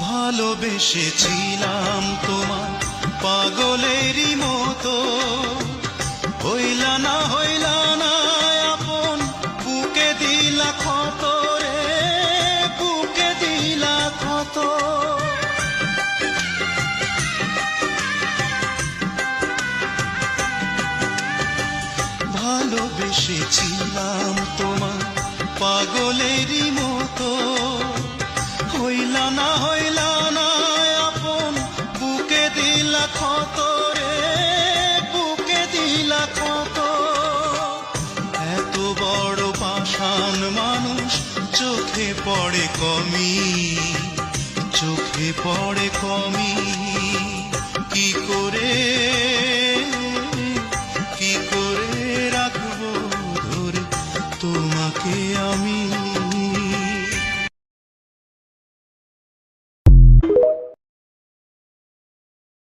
ভালোবেসেছিলাম তোমার পাগলেরই মতো, হইলা না আপন, বুকে দিলা ক্ষত রে, বুকে দিলা ক্ষত। ভালোবেসেছিলাম তোমার পাগলেরই মতো, হইলা না আপন, বুকে দিলা ক্ষত রে, বুকে দিলা ক্ষত। এত বড় পাষাণ মানুষ চোখে পড়ে কমি, চোখে পড়ে কমি, কি করে